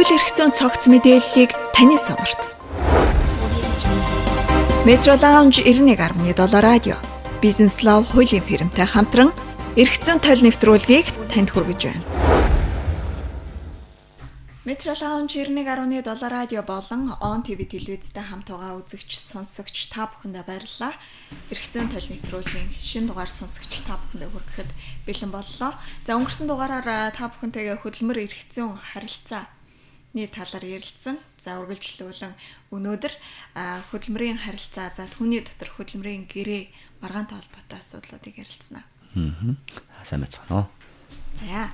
Сүүл эрх зүйн цогц мэдээллийг таны сонорт. Metro Lounge 91.7 радио, Business Love хуулийн фирмтэй хамтран эрх зүйн тойл нэвтрүүлгийг танд хүргэж байна. Metro Lounge 91.7 радио болон On TV телевизтэй хамт байгаа үзэгч, сонсогч та бүхэндээ баярлалаа. Эрх зүйн тойл нэвтрүүлгийн шинэ дугаар сонсогч та бүхэндээ хүргэхэд бэлэн боллоо. За өнгөрсөн дугаараар та бүхэнтэйгээ хөдөлмөр эрх зүйн харилцаа талаар ярилцсан. За үргэлжлүүлэн өнөөдөр хөдөлмөрийн харилцаа, за түүний дотор хөдөлмөрийн гэрээ, маргаантай холбоотой асуудлуудыг ярилцсан. Сайн байцгаана уу. За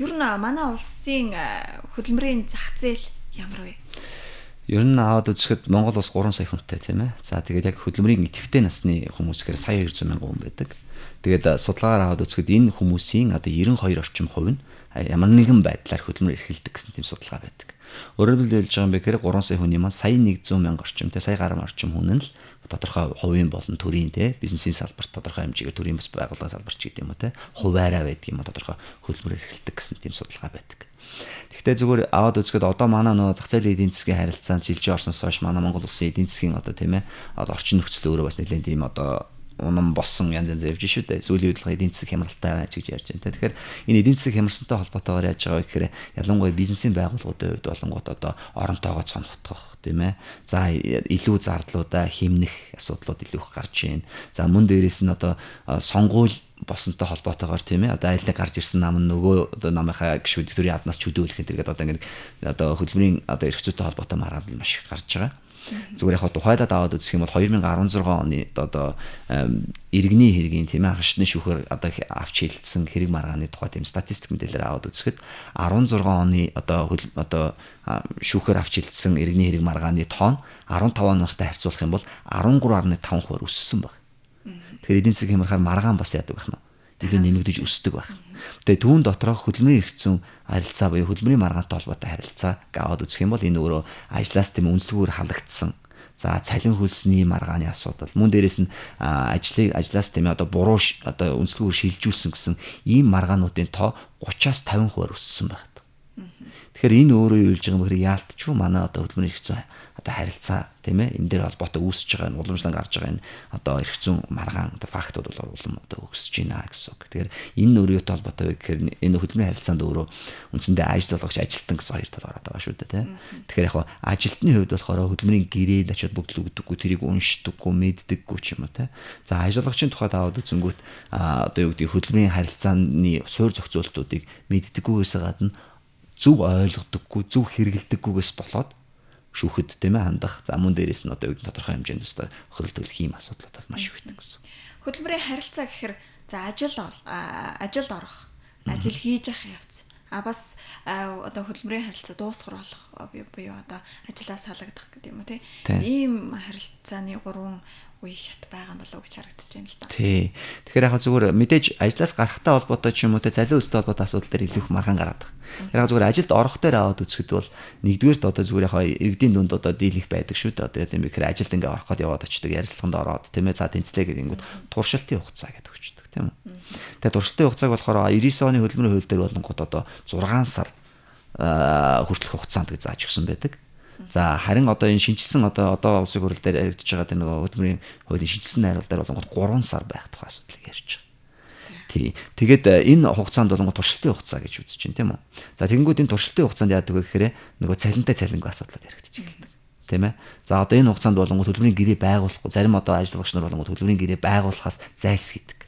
ер нь манай улсын хөдөлмөрийн зах зээл ямар вэ? Ер нь аваад үзэхэд Монгол улс 3 сая хүнтэй тийм ээ. За тэгээд яг хөдөлмөрийн идэвхтэй насны хүмүүс гэхээр сая 200 мянган хүн байдаг. Тэгээд судалгаагаар аваад үзэхэд энэ хүмүүсийн одоо 92 орчим хувь нь ямар нэгэн байдлаар хөдөлмөр эрхэлдэг гэсэн тийм судалгаа байдаг. Өөрөөр хэлбэл байгаа юм бэхээр 3 сая хүний маань сая 100 мянга орчим те сая гаруй орчим хүн нь л тодорхой хувийн болон төрийн те бизнесийн салбарт тодорхой хэмжээгээр төрийн бас байгууллагын салбарч гэдэг юм уу те хуваараа байдаг юм уу тодорхой хөдөлмөр эрхэлдэг гэсэн тийм судалгаа байдаг. Гэхдээ зүгээр аваад үзэхэд одоо манай нөө зах зээлийн эдийн засгийн харилцаанд шилжиж орсноос хойш манай Монгол улсын эдийн засгийн одоо тийм ээ одоо орчин нөхцөл өөрөө бас нэлээд тийм одоо унам боссон янз янз явж шүү дээ. Сүүлийн үед л эдийн засаг хямралтай байж гэж ярьж байна. Тэгэхээр энэ эдийн засаг хямрсантай холбоотойгоор яаж байгаа вэ гэхээр ялангуяа бизнесийн байгууллагуудын хувьд болонгууд одоо оронтойгоо цонхтгох тийм ээ. За илүү зардлуудаа хэмнэх асуудлууд илүү их гарч байна. За мөн дээрээс нь одоо сонгуул босонтой холбоотойгоор тийм ээ одоо айлын гарч ирсэн нам нь нөгөө одоо намынхаа гишүүд төрийн аднаас чөлөөлөх гэдэг одоо ингэ одоо хөдөлмөрийн одоо эрх зүйтэй холбоотой маргаанд маш их гарч байгаа. Зүгээр яг тухайлаад аваад үзэх юм бол 2016 оны одоо иргэний хэргийн тийм ээ хашны шүүхээр одоо авч хилдсэн хэрэг маргааны тухай тийм статистик мэдээлэлээр аваад үзэхэд 16 оны одоо шүүхээр авч хилдсэн иргэний хэрэг маргааны тоон 15 оноотой харьцуулах юм бол 13.5% өссөн баг. Тэгэхээр эдийн засгийн хямрахаар маргаан бас яадаг байх нь илүү нэмэгдэж өсдөг байх. Тэгээ түүн дотороо хөдөлмөрийн эрх зүйн харилцаа буюу хөдөлмөрийн маргаантай холбоотой харилцаа аваад үзэх юм бол энэ өөрөө ажлаас тийм үнэлгээгээр халагдсан. За цалин хөлсний маргааны асуудал мөн дээрээс нь ажлаас тийм одоо буруу одоо үнэлгээгээр шилжүүлсэн гэсэн ийм маргаануудын тоо 30-аас 50% өссөн байна. Тэгэхээр энэ өөрөө юу хэлж байгаа юм бэ гэхээр яалтчгүй манай одоо хөдөлмөрийн эрх зүйн одоо харилцаа тийм ээ энэ дээр холбоотой үүсэж байгаа уламжлан гарч байгаа энэ одоо эрх зүйн маргаан одоо фактууд бол улам одоо өсөж байна гэсэн үг. Тэгэхээр энэ өөрөө юутай холбоотой вэ гэхээр энэ хөдөлмөрийн харилцаанд өөрөө үндсэндээ ажил болгогч ажилтан гэсэн хоёр тал ороод байгаа шүү дээ тийм. Тэгэхээр яг ажилтны хувьд болохоор хөдөлмөрийн гэрээ ачаад бүгд өгдөггүй тэрийг уншдаггүй мэддэггүй ч юм уу тийм. За ажиллагчийн тухайд аваад үзэнгүүт одоо юу гэдэг хөдөлмөрийн харилцааны суур зохицуултуудыг мэддэггүйгээс гадна зөв ойлгодоггүй, зөв хэрэгэлдэггүйгээс болоод шүүхэд тийм ээ хандах. За мөн дээрээс нь одоо юу гэдэг тодорхой хэмжээнд өстой хөрөл төлөх ийм асуудлууд бол маш их байдаг гэсэн. Хөдөлмөрийн харилцаа гэхээр за ажилд орох, ажил хийж явах явц. Бас одоо хөдөлмөрийн харилцаа дуусгар болох буюу одоо ажлаас салгадах гэдэг юм уу тийм. Ийм харилцааны 3 үе шат байгаа юм болов уу гэж харагдаж байна л да. Тий. Тэгэхээр яг зүгээр мэдээж ажлаас гарахтай холбоотой ч юм уу те цалин өстэй холбоотой асуудал дээр илүү их маргаан гараад байгаа. Яг зүгээр ажилд орох дээр аваад үзэхэд бол нэгдүгээрт одоо зүгээр яг иргэдийн дунд одоо дийлэх байдаг шүү дээ. Одоо тийм би гэхээр ажилд ингээ орох гээд яваад очдөг ярилцлаганд ороод тийм ээ за тэнцлээ гэдэг ингэнгүүт туршилтын хугацаа гэдэг өгчдөг тийм үү. Тэгээ туршилтын хугацааг болохоор 99 оны хөдөлмөрийн хууль дээр болонгод одоо 6 сар хүртэлх хугацаанд гэж зааж өгсөн байдаг. За харин одоо энэ шинжилсэн одоо улсын хурал дээр яригдж байгаа тэр нөгөө хөдөлмөрийн хуулийн шинжилсэн найруулал дээр болонгод 3 сар байх тухай асуудлыг ярьж байгаа. Тий. Тэгээд энэ хугацаанд болонгод туршилтын хугацаа гэж үзэж байна тийм үү. За тэгэнгүүт энэ туршилтын хугацаанд яадаг вэ гэхээр нөгөө цалинтай цалингүй асуудлууд яригдж эхэлдэг. Тийм ээ. За одоо энэ хугацаанд болонгод хөдөлмөрийн гэрээ байгуулахгүй зарим одоо ажиллагч нар болонгод хөдөлмөрийн гэрээ байгуулахаас зайлсхийдэг.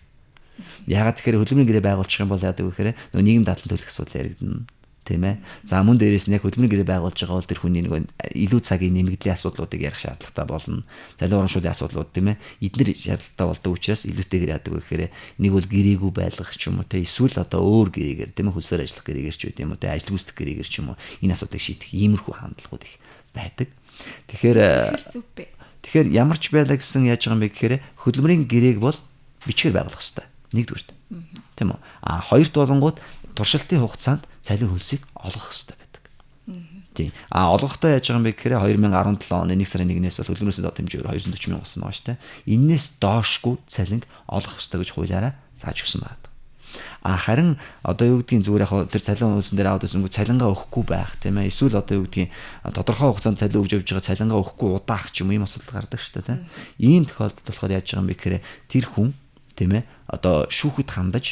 Яагаад тэгэхээр хөдөлмөрийн гэрээ байгуулчих юм бол яадаг вэ гэхээр нөгөө нийгэм дадлан төлөх асуудал яригдана. Тийм ээ. За мөн дээрээс нь яг хөдөлмөрийн гэрээ байгуулж байгаа бол тэр хүний нэг илүү цагийн нэмэгдлийн асуудлуудыг ярих шаардлагатай болно. Цалин урамшууллын асуудлууд тийм ээ. Эдгээр шаардлагатай болдог учраас илүүтэйгээр яадаг вэ гэхээр нэг бол гэрээгүй байлгах ч юм уу те эсвэл одоо өөр гэрээгээр тийм ээ хөлсөөр ажиллах гэрээгээр ч үгүй юм уу те ажил гүйцэтгэх гэрээгээр ч юм уу энэ асуудлыг шийдэх иймэрхүү хандлагууд их байдаг. Тэгэхээр ямар ч байлаа гэсэн яаж байгаа юм бэ гэхээр хөдөлмөрийн гэрээг бол бичгээр байгуулах хэрэгтэй. Нэгдүгürt. Тийм үү? Хоёрт болонгууд туршилтын хугацаанд цалин хөлсийг олгох хэрэгтэй байдаг. Тийм. Олгохдоо яаж байгаа юм бэ гэхээр 2017 оны 1 сарын 1-ээс бол хөдөлмөрөөс доод хэмжээгээр 240 мянга болсон байгаа шүү дээ. Энээс доошгүй цалинг олгох хэрэгтэй гэж хуулиараа зааж өгсөн байна. Харин одоо юу гэдгийг зүгээр яг тэр цалин хуудсан дээр аваад үзэнгүү цалингаа өгөхгүй байх тийм ээ. Эсвэл одоо юу гэдгийг тодорхой хугацаанд цалин өгж явж байгаа цалингаа өгөхгүй удаах ч юм ийм асуудал гардаг шүү дээ тийм. Ийм тохиолдолд болохоор яаж байгаа юм бэ гэхээр тэр хүн тийм ээ одоо шүүхэд хандаж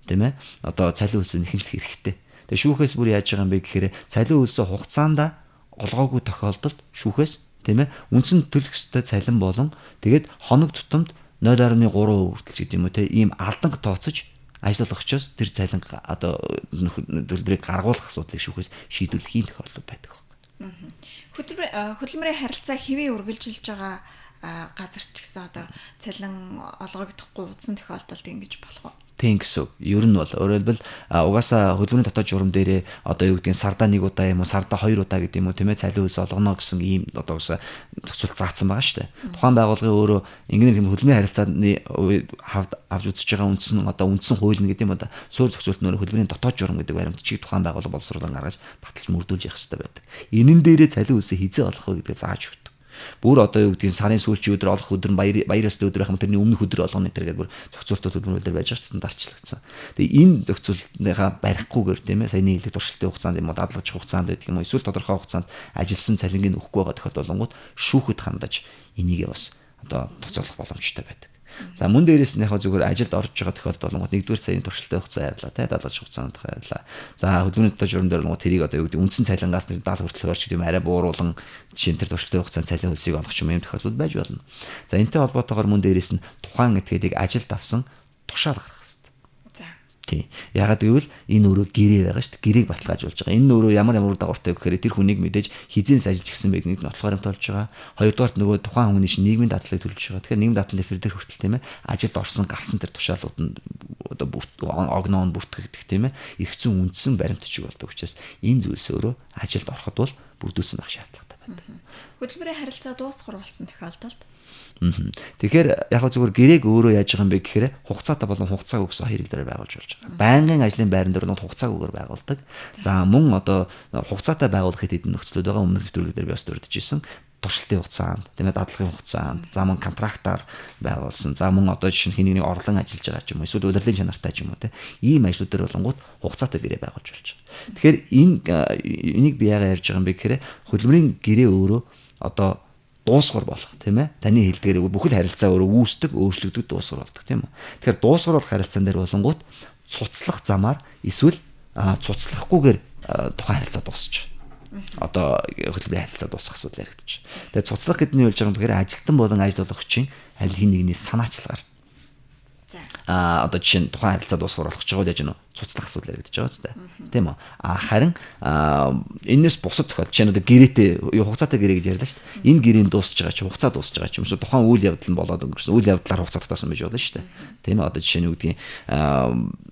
тийм ээ одоо цалин хуудсыг нэхэмжлэх хэрэгтэй. Тэгээ шүүхээс бүр яаж байгаа юм бэ гэхээр цалин хуудсаа хугацаанд олгоогүй тохиолдолд шүүхээс тийм ээ үндсэн төлөх ёстой цалин болон тэгээд хоног тутамд 0.3% хүртэл гэдэг юм уу те ийм алданг тооцож ажиллагчоос тэр цалин одоо төлбөрийг гаргуулах асуудлыг шүүхээс шийдвэрлэх юм тохиолдол байдаг байна. Хөдөлмөрийн харилцаа хэвээ үргэлжилж байгаа газар ч гэсэн одоо цалин олгогдохгүй удсан тохиолдолд ингэж болох уу? Тийм гэсэн. Ер нь бол өөрөөр хэлбэл угаасаа хөдөлмөрийн дотоод журам дээрээ одоо юу гэдгийг сардаа 1 удаа юм уу сардаа 2 удаа гэдэг юм уу тийм ээ цалин хөлс олгоно гэсэн ийм одоо угаасаа төсөл заасан байгаа шүү дээ. Тухайн байгууллагын өөрөө ингэнээр хөдөлмөрийн харилцааны авч үзэж байгаа үндсэн хууль нь гэдэг юм одоо суурь зохицуулт нөр хөдөлмөрийн дотоод журам гэдэг баримт чиг тухайн байгууллага боловсруулан гаргаж баталж мөрдүүлж явах хэрэгтэй байдаг. Энэн дээрээ цалин хөлсөө хизээ олох вэ гэдгээ зааж өгдөг. Бүр одоо юу гэдгийг сарын сүүлчийн өдөр олох өдөр нь баяраас өдөр байх юм тэрний өмнөх өдөр олгоно гэдэг бүр зохицуултууд хөдөлмөр дээр байж байгаа стандарчлагдсан. Тэгээ энэ зохицуултынхаа барихгүйгээр тийм ээ саяны хэлдэг туршилтын хугацаанд юм уу дадлаж хугацаанд гэдэг юм уу эсвэл тодорхой хугацаанд ажилласан цалингийн өгөхгүй байгаа тохиолдол болгонгууд шүүхэд хандаж энийгээ бас одоо тоцоолох боломжтой байдаг. За мөн дээрээс нь яг зүгээр ажилд орж байгаа тохиолдол болгонгууд 1-р сарын туршилтын хугацаа ярьлаа тий дадлаж хугацаанд ярьлаа. За хөдөлмөрийн дотоод журам дээр болгонгууд тэрийг одоо юу гэдэг үндсэн цалингаас 70 хүртэл хойш гэдэг юм арай бууруулан жишээ нь тэр туршилтын хугацаанд цалин хөлсийг олох юм тохиолдол байж болно. За энэтэй холбоотойгоор мөн дээрээс нь тухайн этгээдийг ажилд авсан тушаал гаргах хэрэгтэй. Тийм. Ягаад гэвэл энэ өөрөө гэрээ байгаа шүү дээ. Гэрээг баталгаажуулж байгаа. Энэ өөрөө ямар дагавартай гэхээр тэр хүнийг мэдээж хизээс ажиллаж гисэн байг нэг нь отлохоор хамтолж байгаа. Хоёрдугаарт нөгөө тухайн хүний чинь нийгмийн дадлыг төлж байгаа. Тэгэхээр нийгмийн дадлын дэвтэр дээр хүртэл тийм ээ ажилд орсон гарсан тэр тушаалууд нь одоо огноон бүртгэгдэх тийм ээ эрх зүйн үндсэн баримт чиг болдог учраас энэ зүйлс өөрөө ажилд ороход бол бүрдүүлсэн байх шаардлагатай байна. Хөдөлмөрийн харилцаа дуусгар болсон тохиолдолд тэгэхээр яг зүгээр гэрээг өөрөө яаж байгаа юм бэ гэхээр хугацаатай болон хугацааг өгсөн хоёр хэлбэрээр байгуулж болж байгаа. Байнгын ажлын байран дээр нь хугацааг өгөр байгуулдаг. За мөн одоо хугацаатай байгуулах хэдэн нөхцлүүд байгаа өмнөх нэвтрүүлэг дээр би бас дурдж ирсэн. Туршилтын хугацаанд, тийм ээ дадлагын хугацаанд, за мөн контрактаар байгуулсан. За мөн одоо жишээ нь хэнийг орлон ажиллаж байгаа ч юм уу, эсвэл удирдлагын чанартай ч юм уу те. Ийм ажлууд дээр болонгууд хугацаатай гэрээ байгуулж болж байгаа. Тэгэхээр энийг би яагаад ярьж байгаа юм бэ гэхээр хөдөлмөрийн гэрээ өөрөө одоо дуусгар болох тийм ээ таны хэлдгээр бүхэл харилцаа өөрөө үүсдэг өөрчлөгдөж дуусгар болдог тийм үү. Тэгэхээр дуусгар болох харилцаан дээр болонгууд цуцлах замаар эсвэл цуцлахгүйгээр тухайн харилцаа дуусчих. Одоо хөдөлмөрийн харилцаа дуусгах асуудал яригдчих. Тэгээд цуцлах гэдний хэлж байгаа юм бэхээр ажилтан болон ажил олгогчийн аль хин нэгний санаачлагаар одоо жишээ нь тухайн харилцаа дуусгар болгож байгаа л яаж гэнэ цуцлах асуудал яригдж байгаа зү тийм үү. Харин энэс бусад тохиолдол жишээ нь одоо гэрээтэй хугацаатай гэрээ гэж ярьлаа шүү дээ. Энэ гэрээн дуусж байгаа чи хугацаа дуусж байгаа чи юмсоо тухайн үйл явдал нь болоод өнгөрсөн үйл явдлаар хугацаа тогтоосон байж болно шүү дээ. Тийм үү. Одоо жишээ нь юу гэдгийг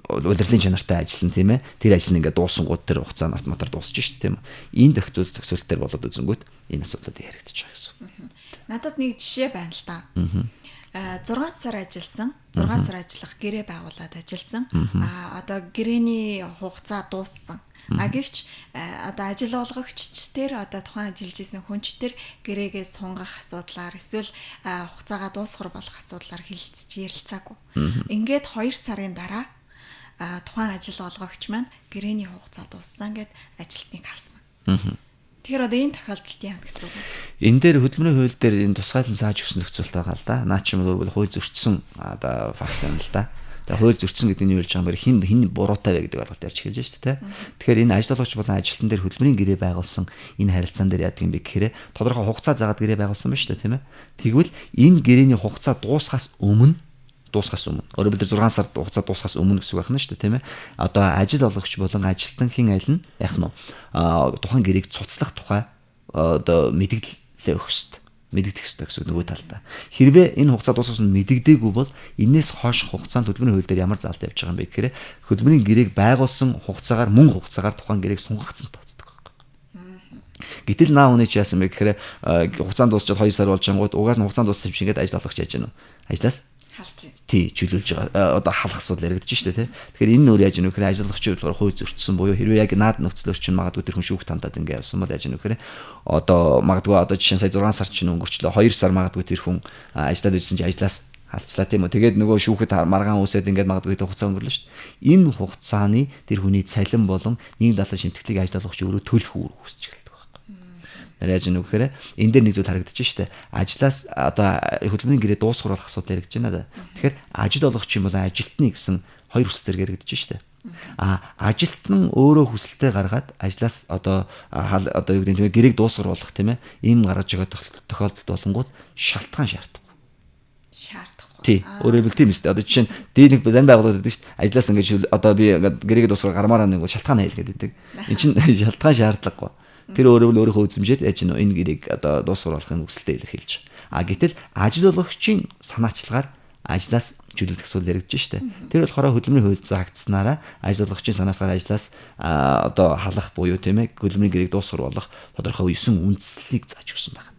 удирдлагын чанартай ажил нь тийм ээ тэр ажил нь ингээд дуусангууд тэр хугацаа нь автоматар дуусж шүү дээ тийм үү. Энэ тохиолдолд болоод үзэнгүүт энэ асуудлууд яригдж байгаа гэсэн. Надад нэг жишээ байна л да. 6 сар ажилласан, 6 сар ажиллах гэрээ байгуулад ажилласан. Одоо гэрээний хугацаа дууссан. Гэвч одоо ажил олгогч тэр одоо тухайн ажиллаж исэн хүнч тэр гэрээгээ сунгах асуудлаар эсвэл хугацаагаа дуусгар болох асуудлаар хэлэлцэж ярилцаагүй. Ингээд 2 сарын дараа тухайн ажил олгогч маань гэрээний хугацаа дууссан гэд ажилтныг халсан. Тэгэхээр одоо энэ тохиолдолд яах гэсэн үг вэ? Энэ дээр хөдөлмөрийн хууль дээр энэ тусгайлан зааж өгсөн зохицуулт байгаа л да. Наа чи юм бол хууль зөрчсөн одоо факт байна л да. За хууль зөрчсөн гэдэг нь юу хэлж байгаа юм бэ? Хин буруутай вэ гэдэг ойлголт ярьж эхэлж шүү дээ. Тэгэхээр энэ ажил олгогч болон ажилтан дээр хөдөлмөрийн гэрээ байгуулсан энэ харилцаан дээр яадаг юм бэ гэхээр тодорхой хугацаа заагаад гэрээ байгуулсан байна шүү дээ, тийм ээ. Тэгвэл энэ гэрээний хугацаа дуусахаас өмнө өөрөөр хэлбэл 6 сар хугацаа дуусахаас өмнө гэсэн үг байна шүү дээ тийм ээ. Одоо ажил олгогч болон ажилтан хин аль нь яах нь тухайн гэрээг цуцлах тухай одоо мэдээлэл өгөх ёстой. Мэдэгдэх ёстой гэсэн нөгөө талдаа. Хэрвээ энэ хугацаа дуусахаас нь мэдэгдээгүй бол энээс хойш хугацаанд хөдөлмөрийн хууль дээр ямар заалт явж байгаа юм бэ гэхээр хөдөлмөрийн гэрээг байгуулсан хугацаагаар тухайн гэрээг сунгагцсан тооцдог байхгүй. Гэтэл наа хүний чи яасан бэ гэхээр хугацаанд дуусчаад 2 сар болж ангууд угаас нь хугацаанд дууссан юм шиг ингээд ажил олгогч яаж яана вэ? Ажлаас тий чөлөөлж байгаа одоо халах асуудал яригдчих шүү дээ тий. Тэгэхээр энэ нөр яаж юм вэ гэхээр ажиллагчид болохоор хууль зөрчсөн буюу хэрвээ яг наад нөхцөлөөр чинь магадгүй тэр хүн шүүхт хандаад ингэ явсан бол яаж юм вэ гэхээр одоо магадгүй одоо жишээ нь сая 6 сар чинь өнгөрчлөө 2 сар магадгүй тэр хүн ажиллаад ирсэн чинь ажлаас халчлаа тийм үү. Тэгээд нөгөө шүүхэд маргаан үсээд ингээд магадгүй хугацаа өнгөрлөө шүү дээ. Энэ хугацааны тэр хүний цалин болон нийгэм дадлын шимтгэлийг ажил олгогч өөрөө төлөх үүрэг үүсэж эхэлдэг байхгүй. Яаж юм гэхээр энэ дээр нэг зүйл харагдаж шүү дээ. Ажлаас одоо хөдөлмөрийн гэрээ дуусгаруулах асуудал яригдж байна да. Тэгэхээр ажил олгогч юм бол ажилтны гэсэн хоёр хүсэл зэрэг яригдж шүү дээ. Ажилтан өөрөө хүсэлтэд гаргаад ажлаас одоо юу гэдэг нь гэрээг дуусгаруулах тийм ээ. Ийм гаргаж байгаа тохиолдолд болонгууд шалтгаан шаарддаг. Тий. Өөрөөр хэлбэл тийм үстэй. Одоо жишээ нь дээд нэг зарим байгууллагууд байдаг шүү дээ. Ажлаас ингэж одоо би гэрээг дуусгаар гармаараа нэг шалтгаан хэлгээд байдаг. Энд чинь шалтгаан шаардлагагүй. Тэр өөрөөр хэл өөрийнхөө үзмжээр яаж нь энэ гэрээг одоо дуусгаруулахын хүсэлтэд илэрхийлж. Гэтэл ажил олгогчийн санаачлагаар ажлаас чөлөөлөх асуудал яригдж штэ. Тэр болохоор хөдөлмөрийн хууль заагдсанараа ажил олгогчийн санаачлагаар ажлаас одоо халах буюу тийм ээ хөдөлмөрийн гэрээг дуусгаруулах тодорхой 9 үндслэлийг зааж өгсөн байна.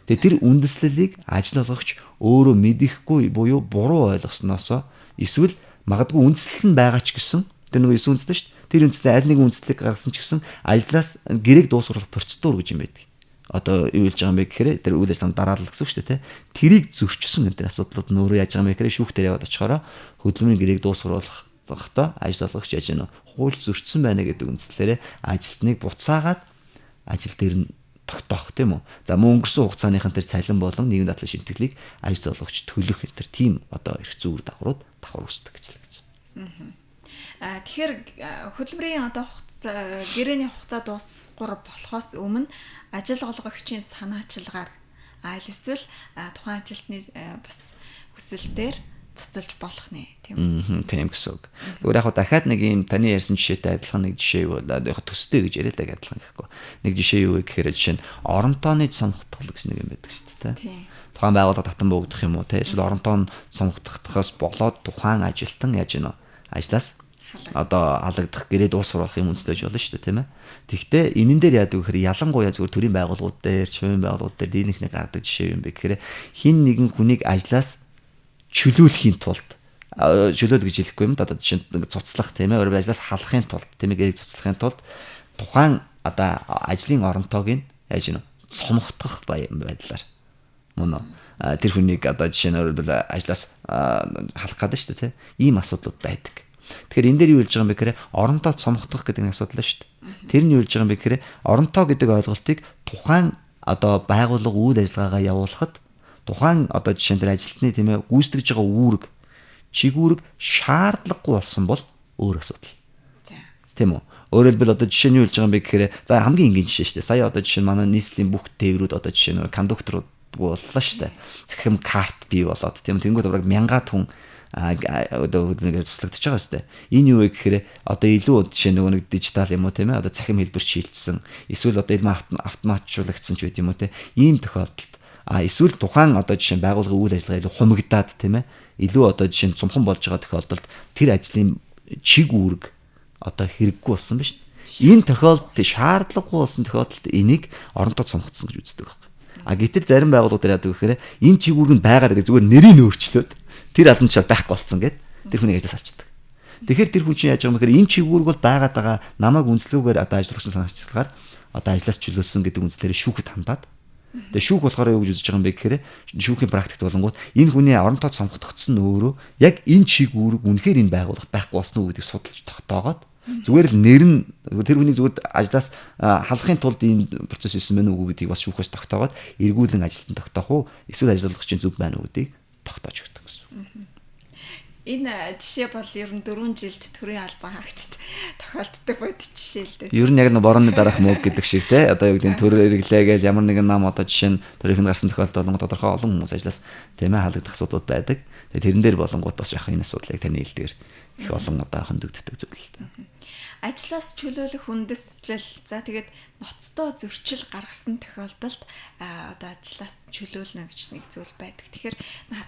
Тэгээ тэр үндэслэлийг ажил олгогч өөрөө мэдэхгүй буюу буруу ойлгосноосоо эсвэл магадгүй үндэслэл нь байгаа ч гэсэн тэр нөгөө 9 үндэслэл шүү дээ. Тэр үндэслэл аль нэгэн үндэслэлийг гаргасан ч гэсэн ажлаас гэрээг дуусгаруулах процедур гэж юм байдаг. Одоо юу хэлж байгаа юм бэ гэхээр тэр үйл ажиллагаанд дараалал гэсэн үг шүү дээ. Тэрийг зөрчсөн энэ асуудлууд нь өөрөө яаж байгаа юм бэ гэхээр шүүхтэр яваад очихороо хөдөлмөрийн гэрээг дуусгаруулах тогтоо ажил олгогч яаж яана хууль зөрчсөн байна гэдэг үндслээрээ ажилтныг буцаагаад ажил дээр нь тогтоох тийм үү. За мөн өнгөрсөн хугацааныхан тэр цалин болон нийгэм дадлын шимтгэлийг ажил олгогч төлөх энэ тэр тийм одоо эрх зүйр давхар үүсдэг гэж л гэж. Тэгэхээр хөдөлмөрийн одоо гэрээний хугацаа дуусгар болохоос өмнө ажил олгогчийн санаачлагаар эсвэл тухайн ажилтны бас хүсэлтээр цуцалж болох нэ тийм үү. Тийм гэсэн үг. Зүгээр яг дахиад нэг юм таны ярьсан жишээтэй адилхан нэг жишээ бол яг төстэй гэж яриад байгаа адилхан гэхгүй. Нэг жишээ юу вэ гэхээр жишээ нь оронтооны цомгтгол гэж нэг юм байдаг шүү дээ. Тийм. Тухайн байгууллага татан богдох юм уу те эсвэл оронтоон цомгтгохоос болоод тухайн ажилтан яаж гэнэ ажлаас одоо халагдах гэрээ дуусгаруулах юм үндэслэж болно шүү дээ тийм ээ. Тэгвэл энэн дээр яадаг вэ гэхээр ялангуяа зөвхөн төрийн байгууллагууд дээр, шувийн байгууллагууд дээр дийлэнхний гардаг жишээ юм бэ гэхээр хин нэгэн хүнийг ажлаас чөлөөлөхийн тулд чөлөөл гэж хэлэхгүй юм да одоо жишээ нь цуцлах тийм ээ өөрөөр ажлаас халахын тулд тийм ээ гэрээг цуцлахын тулд тухайн одоо ажлын оронтоог нь яаж гэнэ цомгтгох байдлаар мөн тэр хүнийг одоо жишээ нь өөрөөр ажлаас халах гэдэг шүү дээ тийм ийм асуудлууд байдаг. Тэгэхээр энэ дээр юу хэлж байгаа юм бэ гэхээр оронтоо цомгтгох гэдэг нэг асуудал шүү дээ. Тэр нь юу хэлж байгаа юм бэ гэхээр оронтоо гэдэг ойлголтыг тухайн одоо байгууллага үйл ажиллагаагаа явуулахад тухайн одоо жишээ нь тэр ажилтны тийм ээ гүйцэтгэж байгаа үүрэг чигүүрэг шаардлагагүй болсон бол өөр асуудал. Тийм үү? Өөрөөр хэлбэл одоо жишээ нь юу хэлж байгаа юм бэ гэхээр за хамгийн энгийн жишээ шүү дээ. Сая одоо жишээ нь манай нийслэлийн бүх тээврүүд одоо жишээ нь кондукторууд боллоо шүү дээ. Захим карт бий болоод тийм тэнгууд ураг мянгаад хүн одоо хөдөлмөрөөр туслагдчихж байгаа шүү дээ. Энэ юу вэ гэхээр одоо илүү жишээ нөгөө нэг дижитал юм уу тийм ээ одоо цахим хэлбэр шилжсэн эсвэл одоо илмээ автоматжуулагдсан ч байт юм уу тийм ийм тохиолдолд эсвэл тухайн одоо жишээ нь байгууллагын үйл ажиллагаа илүү хумигдаад тийм ээ илүү одоо жишээ нь цумхан болж байгаа тохиолдолд тэр ажлын чиг үүрэг одоо хэрэггүй болсон байна шүү дээ. Энэ тохиолдолд шаардлагагүй болсон тохиолдолд энийг оронтой цомгцсон гэж үздэг байна. Гэтэл зарим байгууллагууд яадаг вэ гэхээр энэ чиг үүрэг нь байгаад байгаа зүгээр нэрийг өөрчлөөд тэр албанчаар байхгүй болсон гэд тэр хүнийг ажлаас алчдаг. Тэгэхээр тэр хүн чинь яаж байгаа юм гэхээр энэ чиг үүрэг бол байгаад байгаа намайг үнэлэлгүйгээр одоо ажиллагчийн санаачлагаар одоо ажлаас чөлөөлсөн гэдэг үндслээрээ шүүхэд хандаад тэгээ шүүх болохоор юу гэж үзэж байгаа юм бэ гэхээр шүүхийн практикт болонгууд энэ хүний оронтой цомгтгдсон өөрөө яг энэ чиг үүрэг үнэхээр энэ байгууллага байхгүй болсон уу гэдгийг судалж тогтоогоод зүгээр л нэр нь тэр хүний зүгээр ажлаас халахын тулд ийм процесс хийсэн мэн үгүй гэдгийг бас шүүхээс тогтоогоод эргүүлэн ажилтан тогтоох уу эсвэл ажиллагчийн зөв байна уу гэдгийг тогтоож өгдөг гэсэн. Энэ жишээ бол ер нь 4 жилд төрийн албан хаагчид тохиолддог байд жишээ л дээ. Ер нь яг нэг борооны дараах мөг гэдэг шиг те одоо юу гэдэг нь төр хэрэглээ гэж ямар нэгэн нам одоо жишээ нь төрийнх нь гарсан тохиолдол болгон тодорхой олон хүмүүс ажлаас тийм ээ халагдах асуудал байдаг. Тэгээ тэрэн дээр болонгууд бас яг энэ асуудлыг таны хэлдгээр их олон одоо хөндөгддөг зүйл л дээ. Ажлаас чөлөөлөх үндэслэл за тэгээд ноцтой зөрчил гаргасан тохиолдолд одоо ажлаас чөлөөлнө гэж нэг зүйл байдаг. Тэгэхээр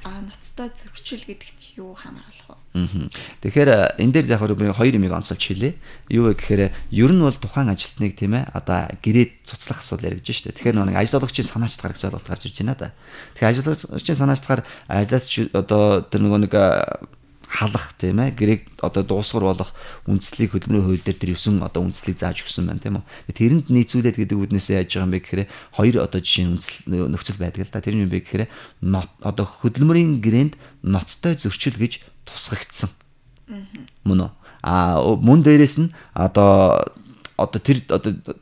ноцтой зөрчил гэдэгт юу хамааруулах вэ? Тэгэхээр энэ дээр яг хоёр юмыг онцолж хэлье. Юу вэ гэхээр ер нь бол тухайн ажилтныг тийм ээ одоо гэрээд цуцлах асуудал яригдж штэ. Тэгэхээр нэг ажил олгогчийн санаачлагаар гэж ойлголт гарч ирж байна да. Тэгэхээр ажил олгогчийн санаачлагаар ажлаас одоо тэр нэг халах тийм ээ грек одоо дуусгар болох үндслийг хөдөлмөрийн хууль дээр тэр 9 одоо үндслийг зааж өгсөн байна тийм үү. Тэрэнд нийцүүлээд гэдэг үднээсээ яаж байгаа юм бэ гэхээр хоёр одоо жишээ нөхцөл байдаг л да. Тэр нь юм бэ гэхээр одоо хөдөлмөрийн гэрээнд ноцтой зөрчил гэж тусгагдсан. Мөн үү? Мөн дээрээс нь одоо тэр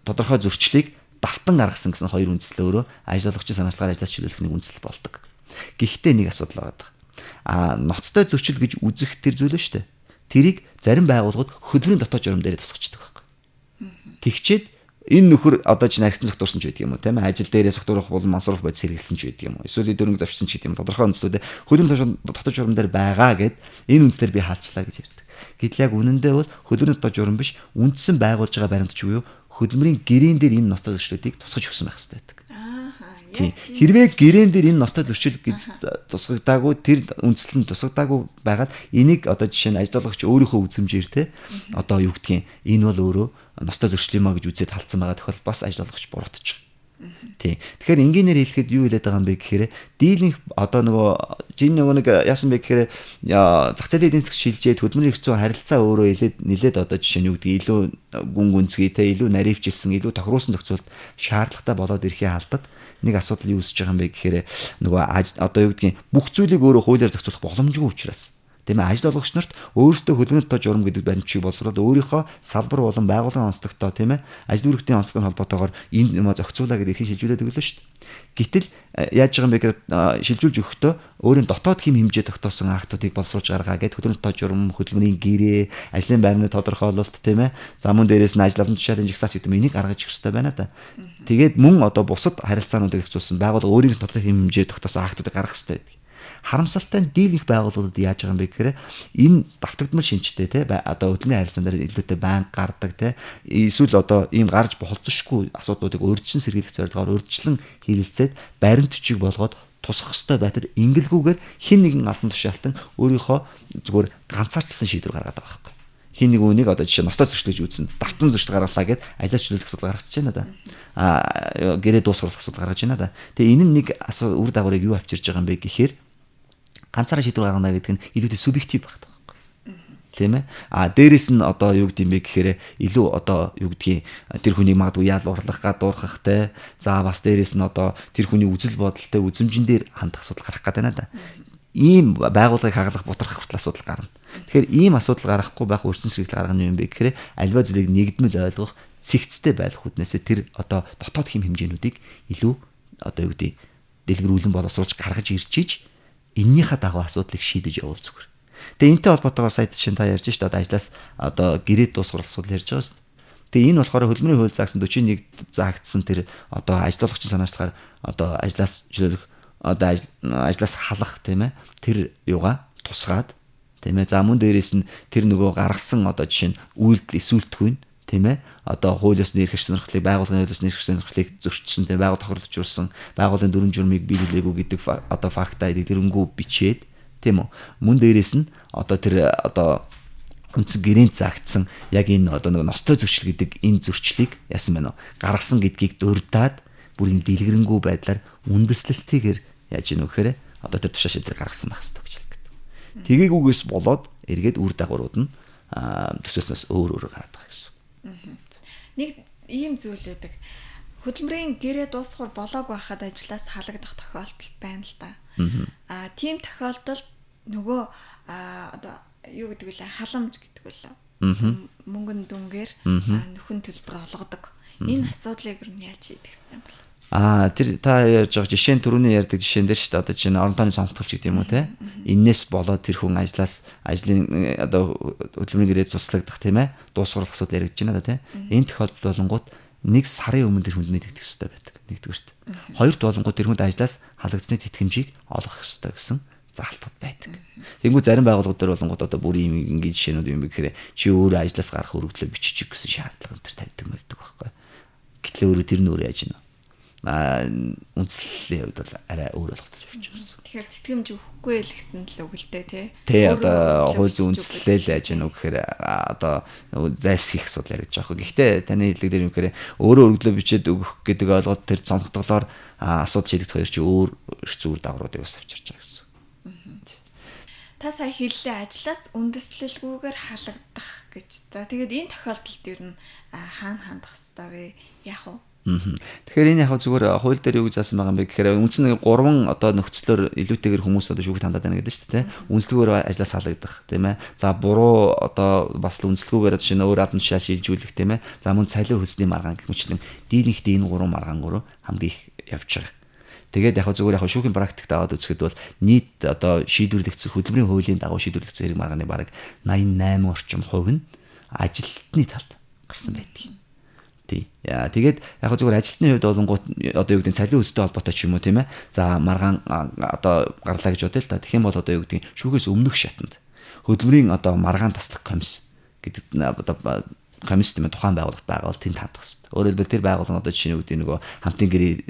тодорхой зөрчлийг давтан гаргасан гэсэн хоёр үндслээ өөрөө ажиллагчийн санаачлагаар ажиллаж чөлөөлөх нэг үндсэл болдог. Гэхдээ нэг асуудал байгаа. Ноцтой зөрчил гэж үзэх тэр зүйл шүү дээ. Тэрийг зарим байгууллагууд хөдөлмөрийн дотоод журам дээр тусгачдаг байхгүй. Тэгчээд энэ нөхөр одоо чинь архитектур зохиурсан ч байдаг юм уу тийм ээ ажил дээрээ зохиурах бол мансууруулах бодис хэрэгэлсэн ч байдаг юм уу эсвэл дөрөнгө завчсан ч гэдэг юм тодорхой үндслүүдээ хөдөлмөрийн дотоод журам дээр байгаа гэд энэ үндслээр би хаалчлаа гэж ярьдаг. Гэтэл яг үнэндээ бол хөдөлмөрийн дотоод журам биш үндсэн байгуулж байгаа баримтч буюу хөдөлмөрийн гэрээн дээр энэ ностой зөрчлүүдийг тусгаж өгсөн байх хэрэгтэй байдаг. Хэрвээ гэрээн дээр энэ ностой зөрчил гэж тусгагдаагүй тэр үндслэл нь тусгадаагүй байгаад энийг одоо жишээ нь ажиллагч өөрийнхөө үзмжээр те одоо юу гэдгийг энэ бол өөрөө ностой зөрчил юм а гэж үзээд халдсан байгаа тохиол бас ажиллагч буруутчих. Тий. Тэгэхээр энгийнээр хэлэхэд юу хэлээд байгаа юм бэ гэхээр дийлэнх одоо нөгөө нэг яасан бэ гэхээр зах зээлийн эдийн засаг шилжээд хөдөлмөрийн хэрэгцээ харилцаа өөрөө нэлээд одоо жишээ нь юу гэдэг илүү гүн гүнзгий те илүү наривчилсан илүү тохируулсан зохицуулт шаардлагатай болоод ирэхээ алдад нэг асуудал юу үүсэж байгаа юм бэ гэхээр нөгөө одоо юу гэдгийг бүх зүйлийг өөрөө хуулиар зохицуулах боломжгүй учраас тийм ээ ажил олгогч нарт өөрсдөө хөдөлмөрийн дотоод журам гэдэг баримтчийг боловсруулаад өөрийнхөө салбар болон байгууллагын онцлогтой тийм ээ ажил үүрэгтийн онцлогын холбоотойгоор энэ юм зохицуулаа гэдэг эрхийг шилжүүлээд өглөө шүү дээ. Гэтэл яаж байгаа юм бэ гэхээр шилжүүлж өгөхдөө өөрийн дотоод хэм хэмжээ тогтоосон актуудыг боловсруулж гаргаа гэдэг хөдөлмөрийн дотоод журам хөдөлмөрийн гэрээ ажлын байрны тодорхойлолт тийм ээ за мөн дээрээс нь ажил авсан тушаалын жигсаач гэдэг энийг гаргаж ирэх хэрэгтэй байна да. Тэгээд мөн одоо бусад харилцаануудыг хэвчүүлсэн байгууллага өөрийн дотоод хэм хэмжээ тогтоосон актуудыг гаргах хэрэгтэй байдаг. Харамсалтай нь дийлэнх байгууллагууд яаж байгаа юм бэ гэхээр энэ давтагдмал шинжтэй те одоо хөдөлмөрийн харилцаан дээр илүүтэй банк гардаг те эсвэл одоо ийм гарч болцсошгүй асуудлуудыг урьдчилан сэргийлэх зорилгоор урьдчилан хилэлцээд баримт бичиг болгоод тусах ёстой байтал ингэлгүйгээр хин нэгэн албан тушаалтан өөрийнхөө зүгээр ганцаарчилсан шийдвэр гаргаад байгаа байхгүй. Хин нэг үнийг одоо жишээ ностой зөрчлөж үзсэн давтан зөрчил гаргалаа гэд ажиллаж чөлөөлөх асуудал гаргачихж байна да. Гэрээ дуусгуулах асуудал гаргаж байна да. Тэгээ энэ нь нэг үр дагаврыг юу авчирж байгаа юм бэ гэхээр ганцаараа шийдвэр гаргана гэдэг нь илүүтэй субъектив багтдаг байхгүй. Тийм ээ. Дээрээс нь одоо юу гэдэм бэ гэхээр илүү одоо юу гэдгийг тэр хүний магадгүй яал урлах гадуурхах те. За бас дээрээс нь одоо тэр хүний үзэл бодолтой үзэмжин дээр хандах асуудал гарах гэдэг байна да. Ийм байгууллагыг хагалах бутрах хүртэл асуудал гарна. Тэгэхээр ийм асуудал гарахгүй байх өрчсөн сэргийлэл гаргах нь юм бэ гэхээр альва зүйлийг нэгдмэл ойлгох цэгцтэй байх хүднээсээ тэр одоо дотоод хэм хэмжээнүүдийг илүү одоо юу гэдэг дэлгэрүүлэн боловсруулж гаргаж ирж иж эннийхээ дагуу асуудлыг шийдэж явуул зүгээр. Тэгээ энэтэй холбоотойгоор сая чинь та ярьж штэ одоо ажлаас одоо гэрээ дуусгах асуудал ярьж байгаа шүү дээ. Тэгээ энэ болохоор хөдөлмөрийн хууль заагсан 41 заагдсан тэр одоо ажиллагчийн санаачлагаар одоо ажлаас чөлөөлөх одоо ажлаас халах тийм ээ тэр юугаа тусгаад тийм ээ за мөн дээрээс нь тэр нөгөө гаргасан одоо жишээ нь үйлдэл эсүүлтгүй тийм ээ одоо хуулиас нэрх сонирхлыг байгууллагын хуулиас нэрх сонирхлыг зөрчсөн тийм байгууллага тохиолдуулсан байгууллагын дүрм журмыг биелүүлээгүй гэдэг одоо факта эдгэрэнгүй бичээд тийм үү мөн дээрээс нь одоо тэр одоо үндсэн гэрээнд заагдсан яг энэ одоо нэг ностой зөрчил гэдэг энэ зөрчлийг яасан байна уу гаргасан гэдгийг дурдаад бүр юм дэлгэрэнгүй байдлаар үндэслэлтэйгээр яаж ийнө гэхээр одоо тэр тушаа шийдвэр гаргасан байх хэрэгтэй гэж хэлдэг. Тэгээгүйгээс болоод эргээд үр дагаврууд нь төсөөснөөс өөр гараад байгаа гэсэн. Нэг ийм зүйл байдаг. Хөдөлмөрийн гэрээ дуусгар болоог байхад ажлаас халагдах тохиолдол байна л да. Тийм тохиолдолд нөгөө одоо юу гэдэг вэ? Халамж гэдэг вэ? Мөнгөн дүнгээр нөхөн төлбөр олгодог. Энэ асуудлыг юу яаж шийдэх хэвтэй юм бэ? Тэр та ярьж байгаа жишээ нь түрүүний ярьдаг жишээн дээр шүү дээ. Одоо чинь орон тооны сонголтолч гэдэг юм уу те. Иннээс болоод тэр хүн ажлын одоо хөдөлмөрийн гэрээ цуслагдах тийм ээ. Дуусгарлах асуудал яригдж байна да те. Энэ тохиолдолд болонгууд нэг сарын өмнө тэр хүнд мэдэгдэх хэрэгтэй байдаг. Нэгдүгээрт. Хоёрт болонгууд тэр хүнд ажлаас халагдсны тэтгэмжийг олгох хэрэгтэй гэсэн заалтууд байдаг. Тэнгүү зарим байгууллагууд дээр болонгууд одоо бүр ийм ингээд жишээнүүд юм бэ гэхээр чи өөрөө ажлаас гарах өргөдлөө бичих гэсэн шаардлага энэ тавьдаг байдаг байхгүй. Гэтэл өөрөө тэр нь өөрөө яаж байна? Үндслэлийн хувьд бол арай өөр болгож явж байгаа. Тэгэхээр тэтгэмж өгөхгүй л гэсэн л үг л дээ тий. Тий одоо хууль зүйн үндслэл яаж яах вэ гэхээр одоо зайлсхийх асуудал яригдж байгаа. Гэхдээ таны хэлдэг дээр юм гэхээр өөрөө өргөдлөө бичээд өгөх гэдэг ойлгоод тэр цомтголоор асуудал шийдэх хоёр чи өөр эрх зүйр дагавруудыг бас авчирч байгаа гэсэн. Та сая хэллээ ажлаас үндэслэлгүйгээр халагдах гэж. За тэгээд энэ тохиолдолд ер нь хаана хандах хэвээр вэ? Яах вэ? Тэгэхээр энэ яг зүгээр хууль дээр юу гэж заасан байгаа юм бэ гэхээр үндсэн нэг 3 одоо нөхцлөөр илүүтэйгээр хүмүүс одоо шүүхт хандаад байна гэдэг шүү дээ. Үндэслэгүүгээр ажлаас халагдах тийм ээ. За буруу одоо бас л үндэслэгүүгээр жишээ нь өөр албан тушаал шилжүүлэх тийм ээ. За мөн цалин хөлсний маргаан гэх мэтлэн дийлэнхдээ энэ 3 маргаангөөр хамгийн их явж байгаа. Тэгээд яг зүгээр яг шүүхийн практикт аваад үзэхэд бол нийт одоо шийдвэрлэгдсэн хөдөлмөрийн хуулийн дагуу шийдвэрлэгдсэн хэрэг маргааны бараг 88% орчим хувь нь ажилтны талд гарсан байдаг. Тий. Яа тэгээд яг зүгээр ажилтны хувьд болонгууд одоо юу гэдэг цалин өсөлттэй холбоотой ч юм уу тийм ээ. За маргаан одоо гарлаа гэж бодъё л та. Тэгэх юм бол одоо юу гэдэг шүүхээс өмнөх шатанд хөдөлмөрийн одоо маргаан таслах комисс гэдэг одоо комисс тийм тухайн байгууллагт байгуул тэнд хандах хэрэгтэй. Өөрөөр хэлбэл тэр байгууллага одоо жишээ нь үүдээ нөгөө хамтын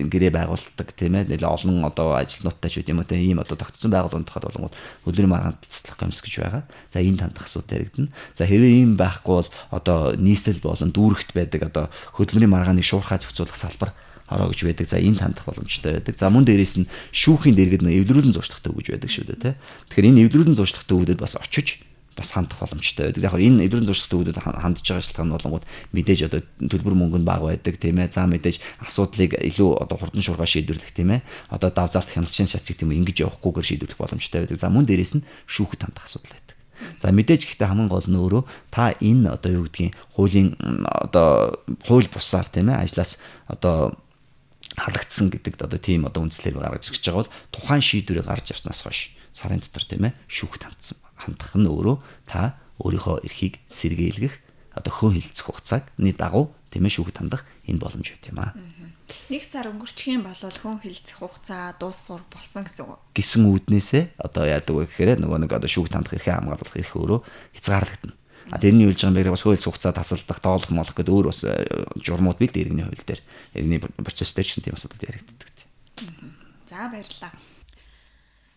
гэрээ байгуулдаг тийм ээ. Нэлээ олон одоо ажилтнуудтай ч үгүй юм уу тийм ийм одоо тогтцсон байгууллагын тухайд болонгууд хөдөлмөрийн маргаан таслах комисс гэж байгаа. За энд хандах асуудал яригдана. За хэрвээ ийм байхгүй бол одоо нийслэл болон дүүрэгт байдаг одоо хөдөлмөрийн маргааныг шуурхай зохицуулах салбар хороо гэж байдаг. За энд хандах боломжтой байдаг. За мөн дээрээс нь шүүхийн дэргэд нөө эвлэрүүлэн зуршлагтай үг гэж байдаг шүү дээ тийм. Тэгэхээр энэ эвлэрүүлэн зуршлагтай үгдэд бас очиж бас хандах боломжтой байдаг. Яг энэ эвлэрүүлэн зуршлагтай үгдэд хандж байгаа шалтгаан нь болонгууд мэдээж одоо төлбөр мөнгө нь бага байдаг тийм ээ. За мэдээж асуудлыг илүү одоо хурдан шуургай шийдвэрлэх тийм ээ. Одоо давзаалт хяналтын шатыг тийм ээ ингэж явахгүйгээр шийдвэрлэх боломжтой байдаг. За мөн дээрээс нь шүүхэд хандах асуудал байдаг. За мэдээж гэхдээ хамгийн гол нь өөрөө та энэ одоо юу гэдгийг хуулийн одоо хууль бусаар тийм ээ ажлаас одоо халагдсан гэдэг одоо тийм одоо үндслээр гаргаж ирж байгаа бол тухайн шийдвэрийг гарч явснаас хойш сарын дотор тийм ээ шүүхэд хандах нь өөрөө та өөрийнхөө эрхийг сэргийлгэх одоо хөн хилцэх хугацааны дагуу тийм ээ шүүхэд хандах энэ боломж байт юм аа. Нэг сар өнгөрчих юм бол хөн хилцэх хугацаа дуусвар болсон гэсэн үг. Гисэн үүднээсээ одоо яадаг вэ гэхээр нөгөө нэг одоо шүүхэд хандах эрхээ хамгаалах эрх өөрөө хязгаарлагдана. А тэрний үйлж байгаа юм бас хууль хугацаа тасалдах, тоолох молох гэдэг өөр бас журмууд бий л иргэний хууль дээр. Иргэний процесс дээр ч тийм асуудал яригддаг. За баярлалаа.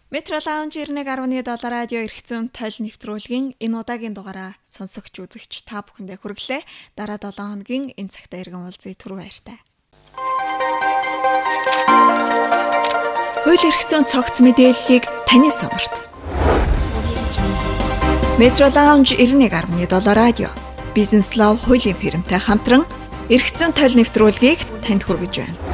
Метро лаунж 91.7 радио эрх зүйн тойл нэвтрүүлгийн энэ удаагийн дугаараа сонсогч үзэгч та бүхэндээ хүргэлээ. Дараа 7 хоногийн энэ цагта иргэн уулзъя. Түр баяртай. Хууль эрх зүйн цогц мэдээллийг таны сонорт. Метро лаунж 91.7 радио бизнес лав хуулийн фирмтэй хамтран эрх зүйн тойл нэвтрүүлгийг танд хүргэж байна.